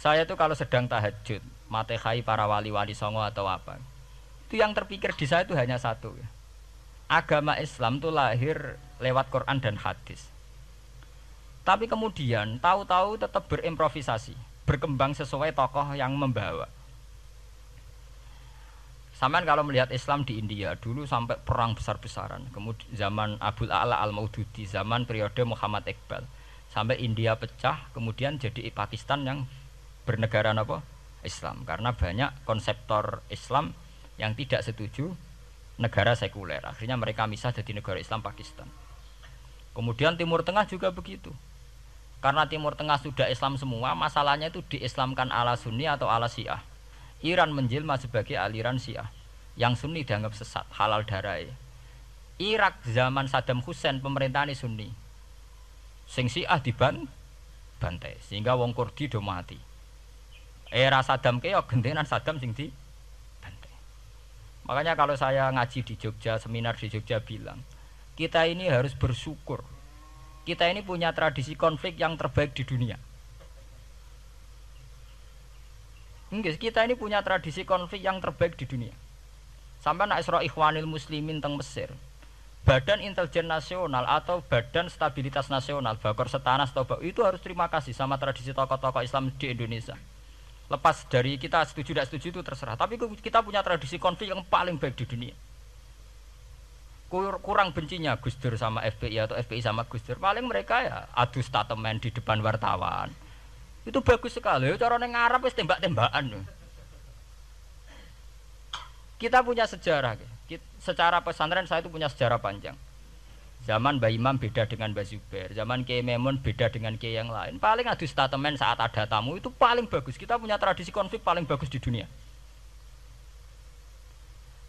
Saya itu kalau sedang tahajud, matehai para wali-wali songo atau apa, itu yang terpikir di saya itu hanya satu. Agama Islam itu lahir lewat Quran dan hadis. Tapi kemudian tahu-tahu tetap berimprovisasi, berkembang sesuai tokoh yang membawa. Sampai kalau melihat Islam di India dulu sampai perang besar-besaran, kemudian zaman Abul A'la Al-Maududi, zaman periode Muhammad Iqbal, sampai India pecah, kemudian jadi Pakistan yang bernegara apa? Islam, karena banyak konseptor Islam yang tidak setuju negara sekuler. Akhirnya mereka misah jadi negara Islam Pakistan. Kemudian Timur Tengah juga begitu. Karena Timur Tengah sudah Islam semua, masalahnya itu diislamkan ala Sunni atau ala Syiah. Iran menjelma sebagai aliran Syiah. Yang Sunni dianggap sesat, halal darah. Irak zaman Saddam Hussein pemerintahan Sunni. Sing Syiah dibantai, sehingga wong Kurdi do mati. Era Saddam keok gentenan Saddam sing dibantai. Makanya kalau saya ngaji di Jogja, seminar di Jogja bilang, kita ini harus bersyukur. Kita ini punya tradisi konflik yang terbaik di dunia. Enggak, kita ini punya tradisi konflik yang terbaik di dunia. Sampai nak Isra Ikhwanil Muslimin teng Mesir, Badan Intelijen Nasional atau Badan Stabilitas Nasional, Bakor Setanas itu harus terima kasih sama tradisi tokoh-tokoh Islam di Indonesia. Lepas dari kita setuju tidak setuju itu terserah, tapi kita punya tradisi konflik yang paling baik di dunia. Kurang bencinya Gus Dur sama FPI atau FPI sama Gus Dur, paling mereka ya adu statement di depan wartawan. Itu bagus sekali. Cara nang Arab wis tembak-tembakan. Kita punya sejarah. Secara pesantren saya itu punya sejarah panjang. Zaman Mbah Imam beda dengan Mbah Zubair, zaman Kiai Memun beda dengan Kiai yang lain. Paling adu statement saat ada tamu itu paling bagus. Kita punya tradisi konflik paling bagus di dunia.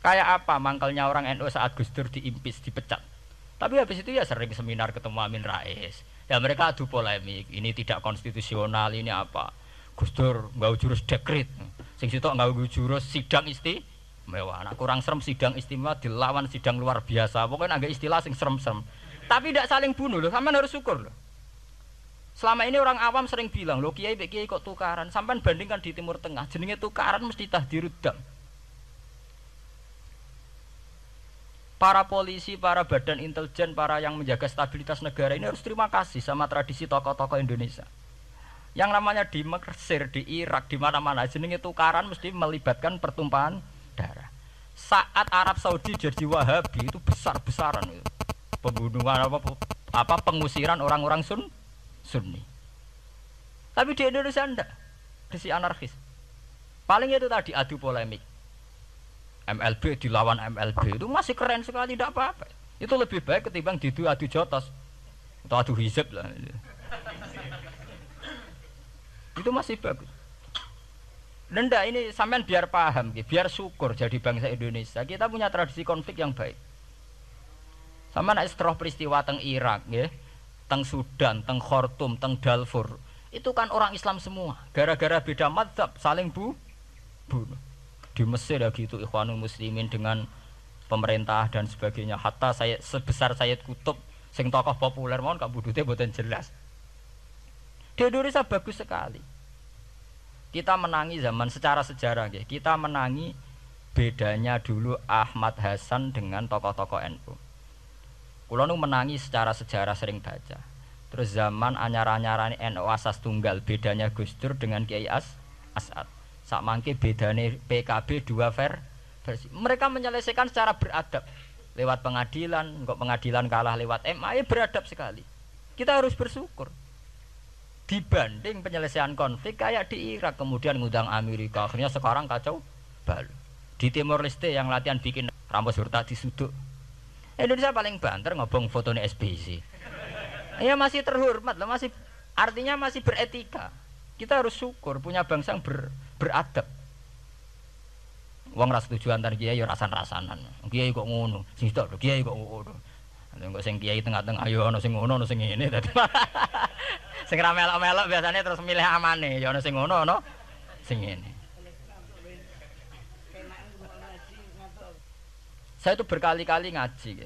Kayak apa mangkalnya orang NU saat Gus Dur diimpis, dipecat. Tapi habis itu ya sering seminar ketemu Amin Rais. Ya mereka adu polemik, ini tidak konstitusional, ini apa. Gus Dur enggak jurus dekret. Sing sitok enggak jurus sidang istimewa. Nah, kurang serem sidang istimewa dilawan sidang luar biasa. Pokoknya agak istilah sing serem-serem. Tapi tidak saling bunuh loh, sampean harus syukur loh. Selama ini orang awam sering bilang, "Loh kiai kok tukaran?" Sampean bandingkan di Timur Tengah, jenenge tukaran mesti tahdirudam. Para polisi, para badan intelijen, para yang menjaga stabilitas negara ini harus terima kasih sama tradisi tokoh-tokoh Indonesia. Yang namanya di Mesir, di Irak, di mana-mana jenenge tukaran mesti melibatkan pertumpahan darah. Saat Arab Saudi jadi Wahabi itu besar-besaran itu. Pembunuhan apa pengusiran orang-orang Sunni. Tapi di Indonesia enggak. Tradisi anarkis. Paling itu tadi adu polemik. MLB dilawan MLB itu masih keren sekali, tidak apa-apa. Itu lebih baik ketimbang adu jotos atau adu hizib lah. Itu masih bagus. Dan ini sampean biar paham, biar syukur jadi bangsa Indonesia. Kita punya tradisi konflik yang baik. Sama nak setelah peristiwa teng Irak, teng Sudan, teng Khartoum, teng Darfur, itu kan orang Islam semua. Gara-gara beda mazhab saling bunuh. Di Mesir ya gitu Ikhwanul Muslimin dengan pemerintah dan sebagainya. Hatta saya sebesar Sayyid Qutb sing tokoh populer mohon gak budute mboten jelas. Di Indonesia bagus sekali. Kita menangi zaman secara sejarah ya. Kita menangi bedanya dulu Ahmad Hasan dengan tokoh-tokoh NU. Kula nu menangi secara sejarah sering baca. Terus zaman anyar-anyarane NU asas tunggal bedanya Gus Dur dengan Kiai As'ad. Sak mangke bedane PKB dua versi. Mereka menyelesaikan secara beradab. Lewat pengadilan, kok pengadilan kalah lewat MA, beradab sekali. Kita harus bersyukur. Dibanding penyelesaian konflik kayak di Irak, kemudian ngundang Amerika, akhirnya sekarang kacau balau. Di Timor Leste yang latihan bikin Ramos Hurta disuduk. Indonesia paling banter ngobong fotonya SBC. Ya masih terhormat lah, masih artinya masih beretika. Kita harus syukur punya bangsa yang beradab. Wong ras setuju antar kiai ya rasan-rasanan. Kiai kok ngono, sing tok lho kiai kok ngono. Nek sing kiai tengah-tengah ayo ana sing ngono, ana sing ngene dadi. Sing ra melok-melok biasanya terus milih amane, ya ana sing ngono, ana sing ngene. Saya itu berkali-kali ngaji.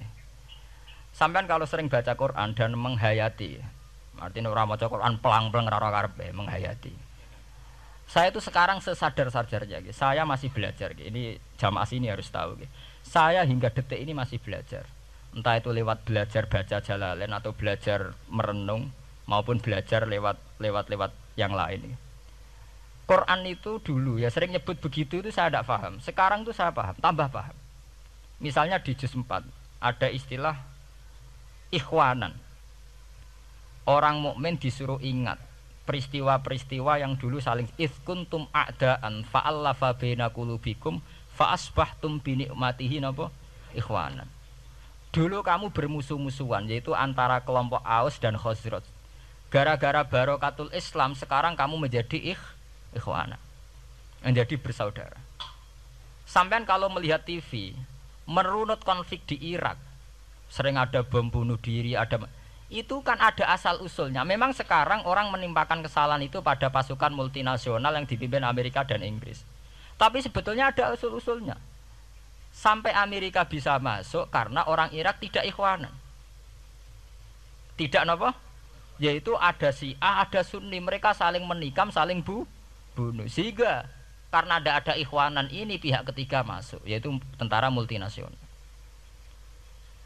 Sampean kalau sering baca Quran dan menghayati, artinya ora maca Quran pelang-pelang ora karepe menghayati. Saya itu sekarang sesadar-sadarnya, saya masih belajar. Ini jamaah sini harus tahu. Saya hingga detik ini masih belajar. Entah itu lewat belajar baca Jalalain atau belajar merenung maupun belajar lewat yang lain. Quran itu dulu ya sering nyebut begitu itu saya tidak paham. Sekarang itu saya paham, tambah paham. Misalnya di juz 4 ada istilah ikhwanan. Orang mukmin disuruh ingat peristiwa-peristiwa yang dulu saling kuntum a'daan fa'allafa baina qulubikum fa'asbahtum bi ni'matihi napa ikhwanan. Dulu kamu bermusuh-musuhan yaitu antara kelompok Aus dan Khazraj. Gara-gara barokatul Islam sekarang kamu menjadi ikhwana. Menjadi bersaudara. Sampean kalau melihat TV merunut konflik di Irak, sering ada bom bunuh diri, itu kan ada asal usulnya. Memang sekarang orang menimpakan kesalahan itu pada pasukan multinasional yang dipimpin Amerika dan Inggris. Tapi sebetulnya ada usul-usulnya. Sampai Amerika bisa masuk karena orang Irak tidak ikhwanan. Tidak apa? Yaitu ada Syiah, ada Sunni, mereka saling menikam, saling bunuh. Sehingga karena ada ikhwanan ini pihak ketiga masuk, yaitu tentara multinasional.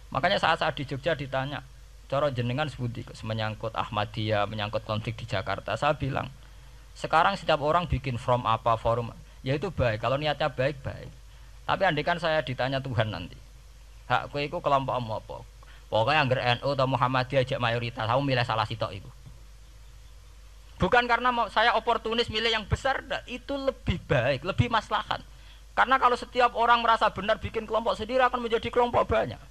Makanya saat di Jogja ditanya, cara jenengan sebuti menyangkut Ahmadiyah, menyangkut konflik di Jakarta, saya bilang sekarang setiap orang bikin from apa forum, ya itu baik kalau niatnya baik. Tapi andaikan saya ditanya Tuhan nanti, hak kowe iku kelompok apa? Pokoknya angger NU atau Muhammadiyah aja mayoritas, aku milih salah sitok itu. Bukan karena saya oportunis milih yang besar, itu lebih baik, lebih maslahat. Karena kalau setiap orang merasa benar bikin kelompok sendiri akan menjadi kelompok banyak.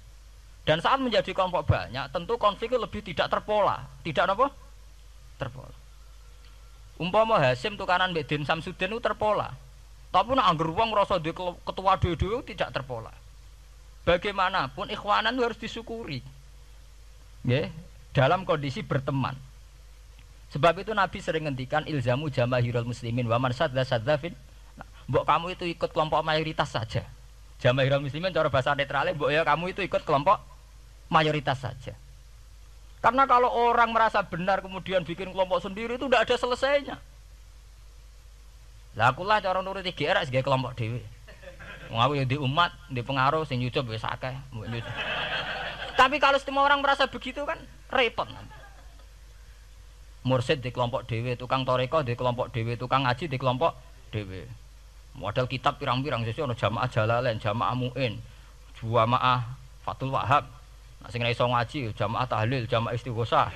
Dan saat menjadi kelompok banyak, tentu konflik itu lebih tidak terpola. Tidak apa? Terpola. Umpama Hasim tukaran mbek Din Samsudin itu terpola. Tapi nek angger wong ngrasa ketua dhewe tidak terpola. Bagaimanapun ikhwanan harus disyukuri. Nggih, dalam kondisi berteman. Sebab itu Nabi sering ngendikan ilzamu jamaahirul muslimin wa man sadza sadzafin. Mbok kamu itu ikut kelompok mayoritas saja. Jamaahirul muslimin cara bahasa netralnya mbok ya kamu itu ikut kelompok mayoritas saja. Karena kalau orang merasa benar kemudian bikin kelompok sendiri itu tidak ada selesainya. Lah akulah cara nuruti GR sebagai kelompok dhewe. Wong aku ya di umat, di pengaruh sing nyucup wis akeh. Tapi kalau semua orang merasa begitu kan repot nanti. Mursid di kelompok dhewe, tukang toreko di kelompok dhewe, tukang ngaji di kelompok dhewe. Model kitab pirang-pirang sesuk ana jamaah Jalalain, jamaah Muin, jamaah Fathul Wahhab. Nek sing iso ngaji jamaah tahlil, jamaah istighosah.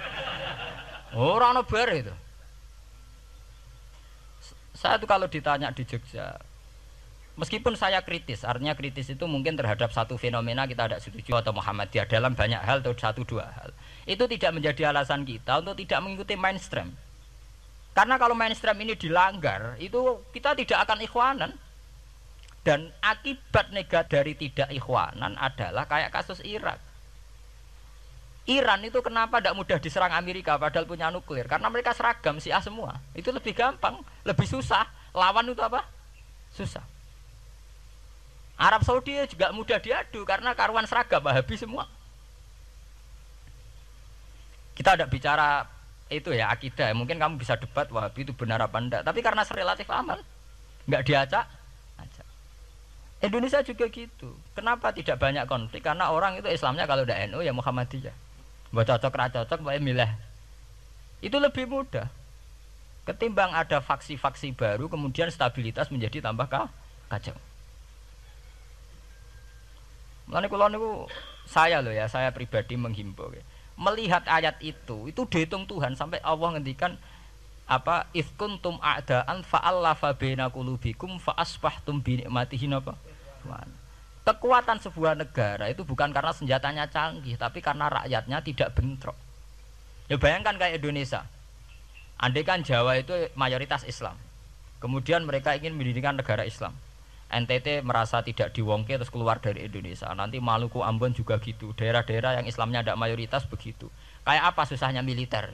Ora ana bare itu. Saya tuh kalau ditanya di Jogja, meskipun saya kritis, artinya kritis itu mungkin terhadap satu fenomena kita tidak setuju atau Muhammadiyah dalam banyak hal atau satu dua hal. Itu tidak menjadi alasan kita untuk tidak mengikuti mainstream. Karena kalau mainstream ini dilanggar, itu kita tidak akan ikhwanan. Dan akibat negatif dari tidak ikhwanan adalah kayak kasus Irak. Iran itu kenapa tidak mudah diserang Amerika padahal punya nuklir? Karena mereka seragam Syiah semua. Itu lebih gampang, lebih susah. Lawan itu apa? Susah. Arab Saudi juga mudah diadu karena karuan seragam Wahabi semua. Kita tidak bicara itu ya akidah. Mungkin kamu bisa debat Wahabi itu benar apa enggak. Tapi karena relatif aman, nggak diacak. Indonesia juga gitu. Kenapa tidak banyak konflik? Karena orang itu Islamnya kalau udah NU ya Muhammadiyah. Buat cocok ra cocok bae milih. Itu lebih mudah. Ketimbang ada faksi-faksi baru kemudian stabilitas menjadi tambah kacau. Mulane kula niku saya pribadi menghimbau ya. Melihat ayat itu dihitung Tuhan sampai Allah ngendikan apa ifkuntum a'daan fa'allafa baina qulubikum fa asbahtum bi ni'matihi napa. Kekuatan sebuah negara itu bukan karena senjatanya canggih, tapi karena rakyatnya tidak bentrok. Ya bayangkan kayak Indonesia. Andai kan Jawa itu mayoritas Islam. Kemudian mereka ingin mendirikan negara Islam. NTT merasa tidak diwongke terus keluar dari Indonesia. Nanti Maluku Ambon juga gitu. Daerah-daerah yang Islamnya tidak mayoritas begitu. Kayak apa susahnya militer?